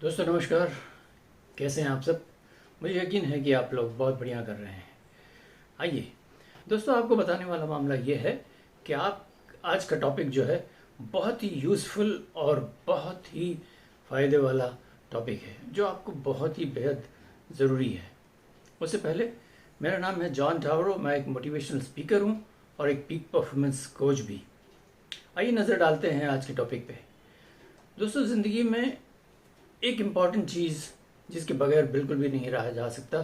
दोस्तों नमस्कार। कैसे हैं आप सब? मुझे यकीन है कि आप लोग बहुत बढ़िया कर रहे हैं। आइए दोस्तों, आपको बताने वाला मामला ये है कि आप आज का टॉपिक जो है बहुत ही यूज़फुल और बहुत ही फ़ायदे वाला टॉपिक है जो आपको बहुत ही बेहद ज़रूरी है। उससे पहले, मेरा नाम है जॉन टावरो। मैं एक मोटिवेशनल स्पीकर हूँ और एक पीक परफॉर्मेंस कोच भी। आइए नज़र डालते हैं आज के टॉपिक पे। दोस्तों, ज़िंदगी में एक इम्पॉर्टेंट चीज़ जिसके बगैर बिल्कुल भी नहीं रहा जा सकता,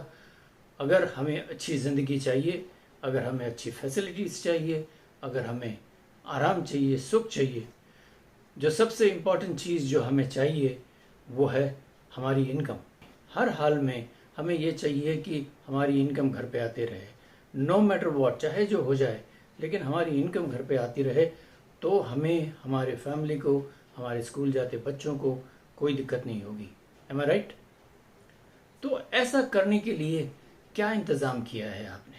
अगर हमें अच्छी ज़िंदगी चाहिए, अगर हमें अच्छी फैसिलिटीज़ चाहिए, अगर हमें आराम चाहिए, सुख चाहिए, जो सबसे इम्पॉर्टेंट चीज़ जो हमें चाहिए वो है हमारी इनकम। हर हाल में हमें ये चाहिए कि हमारी इनकम घर पे आते रहे, नो मैटर वॉट, चाहे जो हो जाए, लेकिन हमारी इनकम घर पे आती रहे तो हमें, हमारे फैमिली को, हमारे स्कूल जाते बच्चों को कोई दिक्कत नहीं होगी। एम आई राइट? तो ऐसा करने के लिए क्या इंतज़ाम किया है आपने?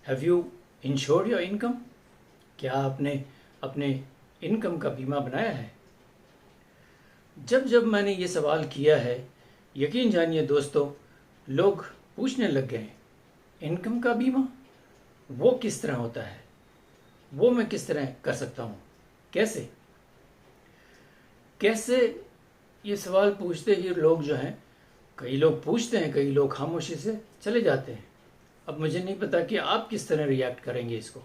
Have you insured your income? क्या आपने अपने इनकम का बीमा बनाया है? जब जब मैंने ये सवाल किया है, यकीन जानिए दोस्तों, लोग पूछने लग गए, इनकम का बीमा वो किस तरह होता है, वो मैं किस तरह कर सकता हूँ, कैसे कैसे? ये सवाल पूछते ही लोग जो हैं, कई लोग पूछते हैं, कई लोग खामोशी से चले जाते हैं। अब मुझे नहीं पता कि आप किस तरह रिएक्ट करेंगे इसको,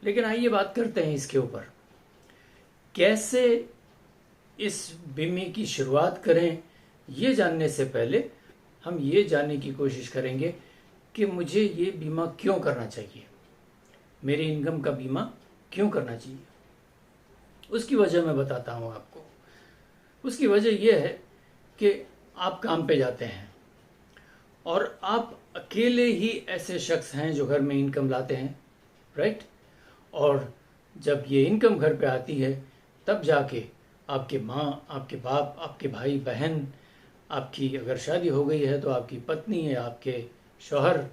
लेकिन आइए बात करते हैं इसके ऊपर। कैसे इस बीमे की शुरुआत करें, ये जानने से पहले हम ये जानने की कोशिश करेंगे कि मुझे ये बीमा क्यों करना चाहिए, मेरी इनकम का बीमा क्यों करना चाहिए। उसकी वजह मैं बताता हूँ आपको। उसकी वजह यह है कि आप काम पे जाते हैं और आप अकेले ही ऐसे शख्स हैं जो घर में इनकम लाते हैं, राइट? और जब ये इनकम घर पे आती है तब जाके आपके माँ, आपके बाप, आपके भाई बहन, आपकी अगर शादी हो गई है तो आपकी पत्नी है, आपके शौहर,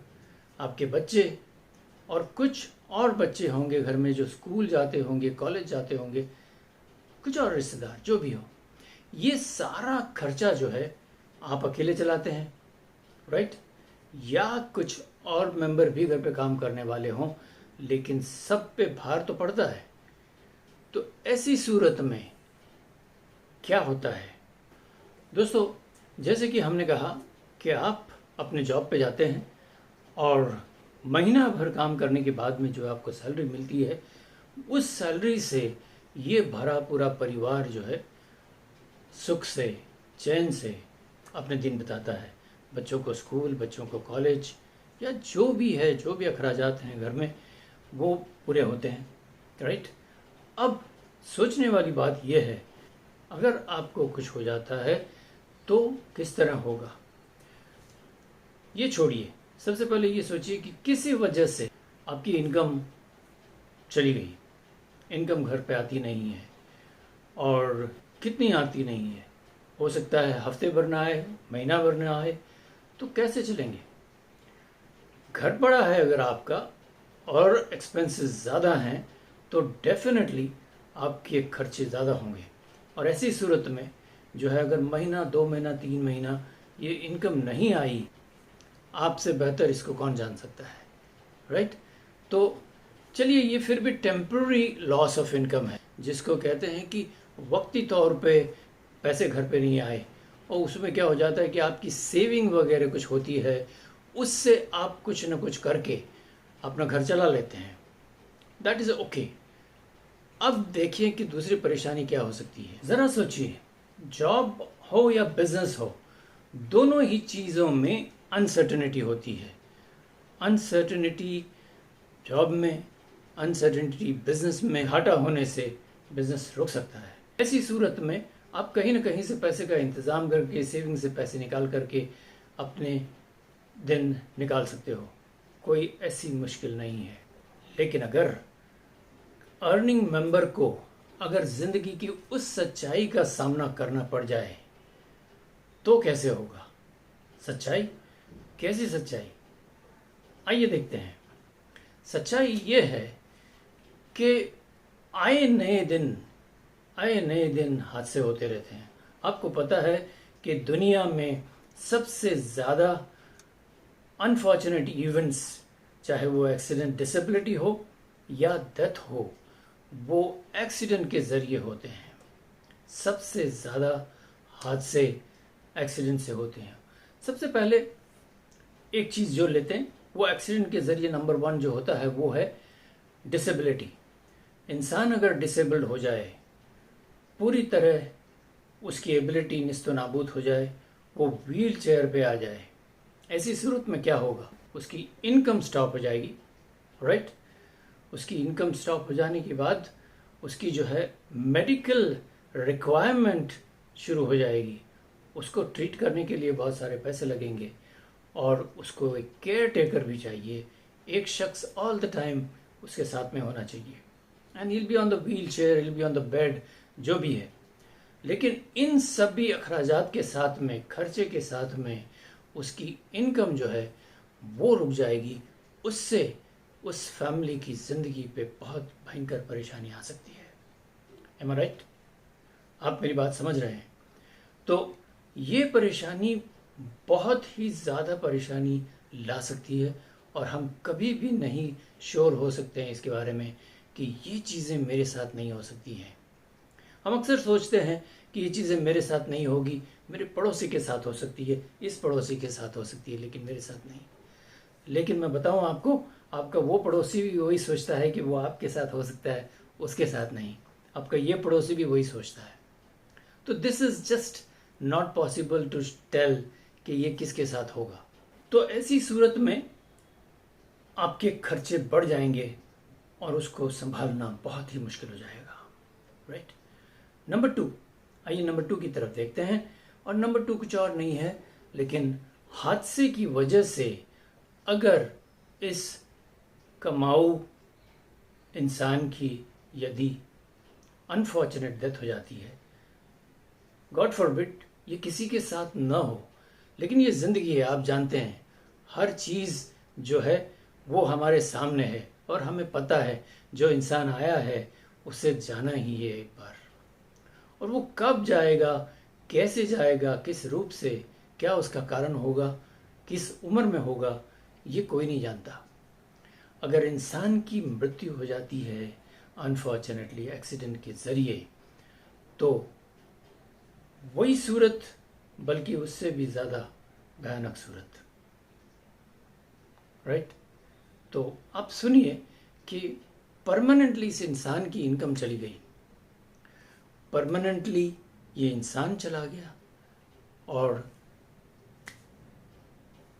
आपके बच्चे और कुछ और बच्चे होंगे घर में जो स्कूल जाते होंगे, कॉलेज जाते होंगे, कुछ और रिश्तेदार जो भी हो, ये सारा खर्चा जो है आप अकेले चलाते हैं, राइट? या कुछ और मेंबर भी घर पे काम करने वाले हों, लेकिन सब पे भार तो पड़ता है। तो ऐसी सूरत में क्या होता है दोस्तों? जैसे कि हमने कहा कि आप अपने जॉब पे जाते हैं और महीना भर काम करने के बाद में जो आपको सैलरी मिलती है, उस सैलरी से ये भरा पूरा परिवार जो है सुख से, चैन से अपने दिन बिताता है। बच्चों को स्कूल, बच्चों को कॉलेज, या जो भी है, जो भी अखराजात हैं घर में, वो पूरे होते हैं, राइट? अब सोचने वाली बात यह है, अगर आपको कुछ हो जाता है तो किस तरह होगा। ये छोड़िए, सबसे पहले ये सोचिए कि किसी वजह से आपकी इनकम चली गई, इनकम घर पे आती नहीं है, और कितनी आती नहीं है, हो सकता है हफ्ते भर ना आए, महीना भर ना आए, तो कैसे चलेंगे? घर बड़ा है अगर आपका और एक्सपेंसेस ज़्यादा हैं तो डेफिनेटली आपके खर्चे ज़्यादा होंगे। और ऐसी सूरत में जो है, अगर महीना, 2 महीना, 3 महीना ये इनकम नहीं आई, आपसे बेहतर इसको कौन जान सकता है, राइट? तो चलिए, ये फिर भी टेम्पररी लॉस ऑफ इनकम है, जिसको कहते हैं कि वक्ती तौर पे पैसे घर पे नहीं आए, और उसमें क्या हो जाता है कि आपकी सेविंग वगैरह कुछ होती है, उससे आप कुछ न कुछ करके अपना घर चला लेते हैं। That is okay. अब देखिए कि दूसरी परेशानी क्या हो सकती है। ज़रा सोचिए, जॉब हो या बिजनेस हो, दोनों ही चीज़ों में अनसर्टेनिटी होती है। अनसर्टेनिटी जॉब में, अनसर्टेनिटी बिजनेस में, घाटा होने से बिजनेस रुक सकता है। ऐसी सूरत में आप कहीं ना कहीं से पैसे का इंतज़ाम करके, सेविंग से पैसे निकाल करके अपने दिन निकाल सकते हो, कोई ऐसी मुश्किल नहीं है। लेकिन अगर अर्निंग मेंबर को अगर ज़िंदगी की उस सच्चाई का सामना करना पड़ जाए तो कैसे होगा? सच्चाई? कैसी सच्चाई? आइए देखते हैं। सच्चाई ये है कि आए नए दिन हादसे होते रहते हैं। आपको पता है कि दुनिया में सबसे ज़्यादा अनफॉर्चुनेट इवेंट्स, चाहे वो एक्सीडेंट, डिसेबिलिटी हो या डेथ हो, वो एक्सीडेंट के ज़रिए होते हैं। सबसे ज़्यादा हादसे एक्सीडेंट से होते हैं। सबसे पहले एक चीज़ जो लेते हैं वो एक्सीडेंट के ज़रिए नंबर 1 जो होता है वो है डिसेबिलिटी। इंसान अगर डिसेबल्ड हो जाए, पूरी तरह उसकी एबिलिटी निस्तो नाबूद हो जाए, वो व्हील चेयर पे आ जाए, ऐसी सूरत में क्या होगा? उसकी इनकम स्टॉप हो जाएगी, राइट? उसकी इनकम स्टॉप हो जाने के बाद उसकी जो है मेडिकल रिक्वायरमेंट शुरू हो जाएगी। उसको ट्रीट करने के लिए बहुत सारे पैसे लगेंगे और उसको एक केयर टेकर भी चाहिए। एक शख्स ऑल द टाइम उसके साथ में होना चाहिए, and he'll be on the wheel chair, he'll be on the bed, जो भी है। लेकिन इन सभी अखराजात के साथ में, खर्चे के साथ में, उसकी इनकम जो है वो रुक जाएगी। उससे उस फैमिली की ज़िंदगी पे बहुत भयंकर परेशानी आ सकती है। एम आई राइट? आप मेरी बात समझ रहे हैं? तो ये परेशानी बहुत ही ज़्यादा परेशानी ला सकती है और हम कभी भी नहीं श्योर हो सकते हैं इसके बारे में कि ये चीज़ें मेरे साथ नहीं हो सकती हैं। हम अक्सर सोचते हैं कि ये चीज़ें मेरे साथ नहीं होगी, मेरे पड़ोसी के साथ हो सकती है, इस पड़ोसी के साथ हो सकती है, लेकिन मेरे साथ नहीं। लेकिन मैं बताऊं आपको, आपका वो पड़ोसी भी वही सोचता है कि वो आपके साथ हो सकता है, उसके साथ नहीं। आपका ये पड़ोसी भी वही सोचता है। तो this is just not possible to tell कि ये किसके साथ होगा। तो ऐसी सूरत में आपके खर्चे बढ़ जाएंगे और उसको संभालना बहुत ही मुश्किल हो जाएगा, राइट? नंबर 2, आइए नंबर 2 की तरफ देखते हैं। और नंबर 2 कुछ और नहीं है, लेकिन हादसे की वजह से अगर इस कमाऊ इंसान की यदि अनफॉर्चुनेट डेथ हो जाती है, गॉड फॉरबिड ये किसी के साथ न हो, लेकिन ये ज़िंदगी है, आप जानते हैं। हर चीज़ जो है वो हमारे सामने है और हमें पता है जो इंसान आया है उसे जाना ही है एक बार, और वो कब जाएगा, कैसे जाएगा, किस रूप से, क्या उसका कारण होगा, किस उम्र में होगा, ये कोई नहीं जानता। अगर इंसान की मृत्यु हो जाती है अनफॉर्चुनेटली एक्सीडेंट के ज़रिए, तो वही सूरत, बल्कि उससे भी ज़्यादा भयानक सूरत, राइट? तो आप सुनिए कि परमानेंटली इस इंसान की इनकम चली गई, परमानेंटली ये इंसान चला गया और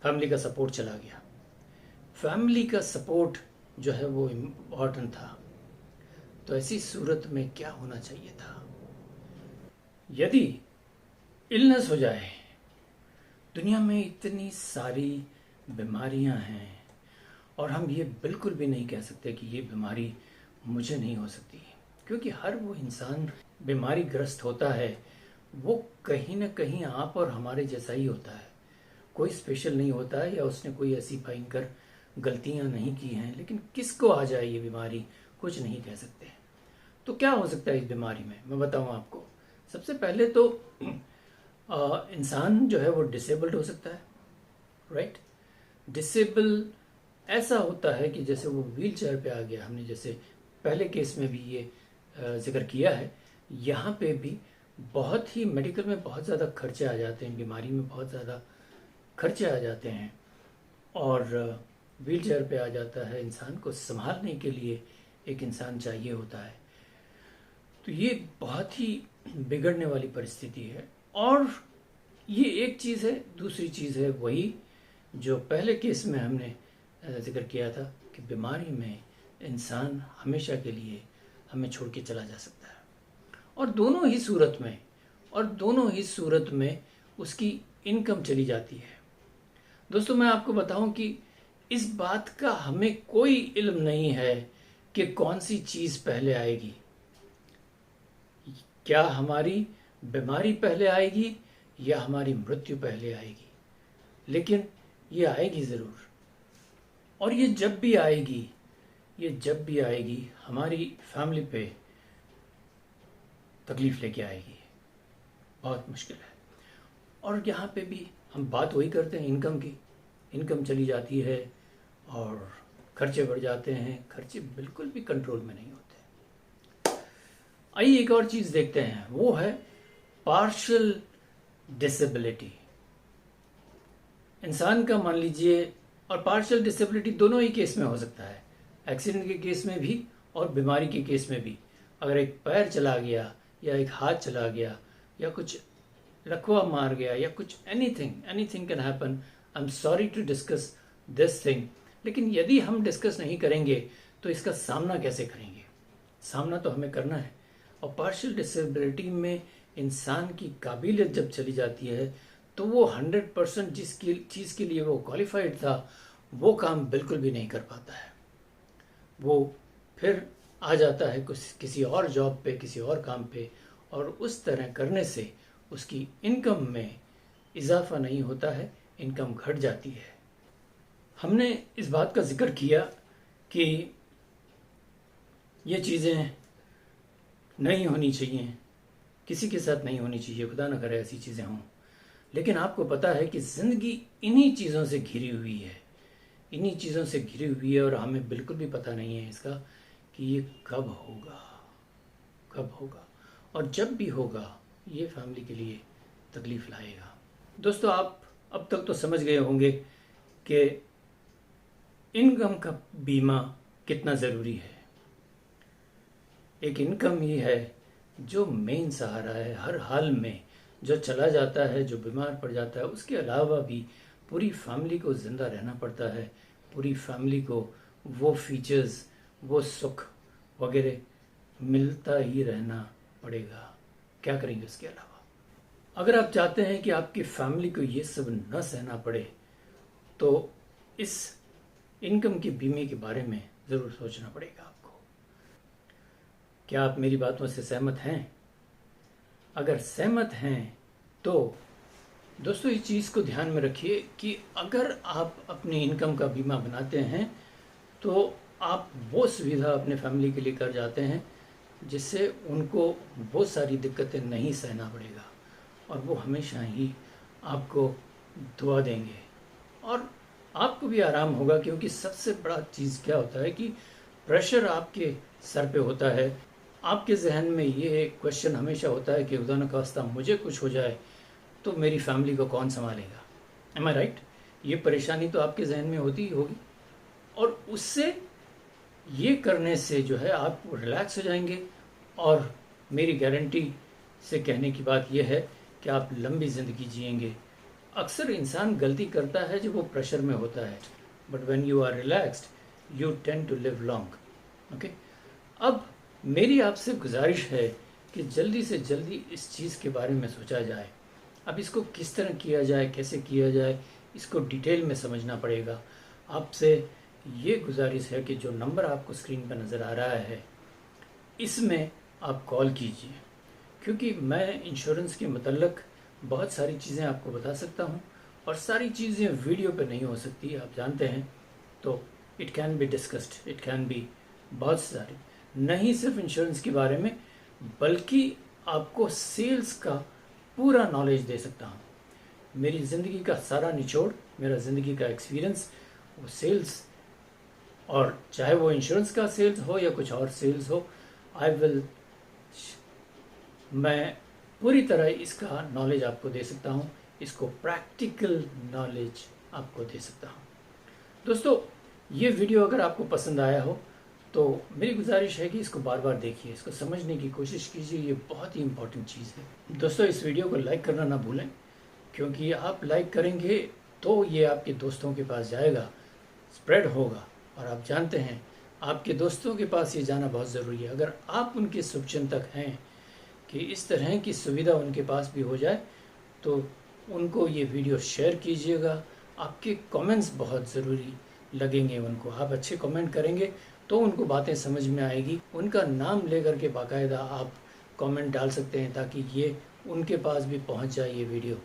फैमिली का सपोर्ट चला गया। फैमिली का सपोर्ट जो है वो इम्पॉर्टेंट था। तो ऐसी सूरत में क्या होना चाहिए था? यदि इलनेस हो जाए, दुनिया में इतनी सारी बीमारियां हैं और हम ये बिल्कुल भी नहीं कह सकते कि ये बीमारी मुझे नहीं हो सकती, क्योंकि हर वो इंसान बीमारी ग्रस्त होता है वो कहीं ना कहीं आप और हमारे जैसा ही होता है। कोई स्पेशल नहीं होता है या उसने कोई ऐसी भयंकर गलतियां नहीं की हैं, लेकिन किसको आ जाए ये बीमारी कुछ नहीं कह सकते। तो क्या हो सकता है इस बीमारी में, मैं बताऊं आपको। सबसे पहले तो इंसान जो है वो डिसेबल्ड हो सकता है, राइट? डिसेबल ऐसा होता है कि जैसे वो व्हील चेयर पे आ गया, हमने जैसे पहले केस में भी ये जिक्र किया है, यहाँ पे भी बहुत ही मेडिकल में बहुत ज़्यादा खर्चे आ जाते हैं, बीमारी में बहुत ज़्यादा खर्चे आ जाते हैं और व्हील चेयर पे आ जाता है। इंसान को संभालने के लिए एक इंसान चाहिए होता है। तो ये बहुत ही बिगड़ने वाली परिस्थिति है। और ये एक चीज़ है, दूसरी चीज़ है वही जो पहले केस में हमने जिक्र किया था कि बीमारी में इंसान हमेशा के लिए हमें छोड़ के चला जा सकता है। और दोनों ही सूरत में उसकी इनकम चली जाती है। दोस्तों, मैं आपको बताऊं कि इस बात का हमें कोई इल्म नहीं है कि कौन सी चीज़ पहले आएगी। क्या हमारी बीमारी पहले आएगी या हमारी मृत्यु पहले आएगी, लेकिन ये आएगी ज़रूर। और ये जब भी आएगी हमारी फैमिली पे तकलीफ़ लेके आएगी, बहुत मुश्किल है। और यहाँ पे भी हम बात वही करते हैं इनकम की। इनकम चली जाती है और खर्चे बढ़ जाते हैं, खर्चे बिल्कुल भी कंट्रोल में नहीं होते। आइए एक और चीज़ देखते हैं, वो है पार्शियल डिसेबिलिटी। इंसान का मान लीजिए, और पार्शियल डिसेबिलिटी दोनों ही केस में हो सकता है, एक्सीडेंट के केस में भी और बीमारी के केस में भी। अगर एक पैर चला गया या एक हाथ चला गया या कुछ लकवा मार गया या कुछ anything can happen. I am sorry to discuss this thing, लेकिन यदि हम डिस्कस नहीं करेंगे तो इसका सामना कैसे करेंगे? सामना तो हमें करना है। और पार्शियल डिसेबिलिटी में इंसान की काबिलियत जब चली जाती है तो वो 100% जिस चीज़ के लिए वो क्वालिफाइड था वो काम बिल्कुल भी नहीं कर पाता है। वो फिर आ जाता है किसी और जॉब पे, किसी और काम पे, और उस तरह करने से उसकी इनकम में इजाफा नहीं होता है, इनकम घट जाती है। हमने इस बात का जिक्र किया कि ये चीज़ें नहीं होनी चाहिए, किसी के साथ नहीं होनी चाहिए, खुदा न करे ऐसी चीज़ें हों। लेकिन आपको पता है कि ज़िंदगी इन्हीं चीज़ों से घिरी हुई है, इन्हीं चीज़ों से घिरी हुई है, और हमें बिल्कुल भी पता नहीं है इसका कि ये कब होगा, और जब भी होगा ये फैमिली के लिए तकलीफ़ लाएगा। दोस्तों, आप अब तक तो समझ गए होंगे कि इनकम का बीमा कितना ज़रूरी है। एक इनकम ही है जो मेन सहारा है हर हाल में। जो चला जाता है, जो बीमार पड़ जाता है, उसके अलावा भी पूरी फैमिली को ज़िंदा रहना पड़ता है, पूरी फैमिली को वो फीचर्स, वो सुख वगैरह मिलता ही रहना पड़ेगा। क्या करेंगे उसके अलावा? अगर आप चाहते हैं कि आपकी फैमिली को ये सब न सहना पड़े तो इस इनकम के बीमे के बारे में ज़रूर सोचना पड़ेगा आपको। क्या आप मेरी बातों से सहमत हैं? अगर सहमत हैं तो दोस्तों इस चीज़ को ध्यान में रखिए कि अगर आप अपनी इनकम का बीमा बनाते हैं तो आप वो सुविधा अपने फैमिली के लिए कर जाते हैं जिससे उनको बहुत सारी दिक्कतें नहीं सहना पड़ेगा, और वो हमेशा ही आपको दुआ देंगे और आपको भी आराम होगा। क्योंकि सबसे बड़ा चीज़ क्या होता है कि प्रेशर आपके सर पे होता है। आपके जहन में ये क्वेश्चन हमेशा होता है कि खुदा न खास्ता मुझे कुछ हो जाए तो मेरी फैमिली को कौन संभालेगा? एम आई राइट? ये परेशानी तो आपके जहन में होती ही होगी, और उससे ये करने से जो है आप रिलैक्स हो जाएंगे। और मेरी गारंटी से कहने की बात यह है कि आप लंबी ज़िंदगी जिएंगे। अक्सर इंसान गलती करता है जब वो प्रेशर में होता है, but when you are relaxed you tend to live long. Okay, अब मेरी आपसे गुजारिश है कि जल्दी से जल्दी इस चीज़ के बारे में सोचा जाए। अब इसको किस तरह किया जाए, कैसे किया जाए, इसको डिटेल में समझना पड़ेगा। आपसे ये गुजारिश है कि जो नंबर आपको स्क्रीन पर नज़र आ रहा है इसमें आप कॉल कीजिए, क्योंकि मैं इंश्योरेंस के मतलब बहुत सारी चीज़ें आपको बता सकता हूँ और सारी चीज़ें वीडियो पे नहीं हो सकती, आप जानते हैं। तो it can be discussed, it can be बहुत सारी, नहीं सिर्फ इंश्योरेंस के बारे में बल्कि आपको सेल्स का पूरा नॉलेज दे सकता हूँ। मेरी ज़िंदगी का सारा निचोड़, मेरा ज़िंदगी का एक्सपीरियंस वो सेल्स, और चाहे वो इंश्योरेंस का सेल्स हो या कुछ और सेल्स हो, मैं पूरी तरह इसका नॉलेज आपको दे सकता हूँ, इसको प्रैक्टिकल नॉलेज आपको दे सकता हूँ। दोस्तों, ये वीडियो अगर आपको पसंद आया हो तो मेरी गुजारिश है कि इसको बार बार देखिए, इसको समझने की कोशिश कीजिए, ये बहुत ही इम्पोर्टेंट चीज़ है। दोस्तों, इस वीडियो को लाइक करना ना भूलें, क्योंकि आप लाइक करेंगे तो ये आपके दोस्तों के पास जाएगा, स्प्रेड होगा, और आप जानते हैं आपके दोस्तों के पास ये जाना बहुत ज़रूरी है। अगर आप उनके शुभचिंतक हैं कि इस तरह की सुविधा उनके पास भी हो जाए तो उनको ये वीडियो शेयर कीजिएगा। आपके कमेंट्स बहुत ज़रूरी लगेंगे उनको। आप अच्छे कमेंट करेंगे तो उनको बातें समझ में आएगी। उनका नाम लेकर के बाकायदा आप कमेंट डाल सकते हैं ताकि ये उनके पास भी पहुंच जाए ये वीडियो,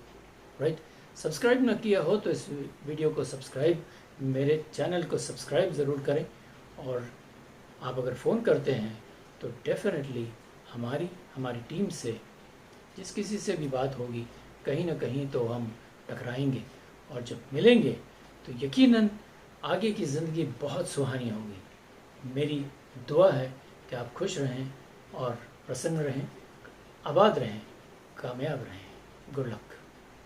राइट? सब्सक्राइब ना किया हो तो इस वीडियो को सब्सक्राइब, मेरे चैनल को सब्सक्राइब ज़रूर करें। और आप अगर फ़ोन करते हैं तो डेफिनेटली हमारी टीम से जिस किसी से भी बात होगी कहीं ना कहीं तो हम टकराएंगे, और जब मिलेंगे तो यकीनन आगे की ज़िंदगी बहुत सुहानी होगी। मेरी दुआ है कि आप खुश रहें और प्रसन्न रहें, आबाद रहें, कामयाब रहें। Good luck.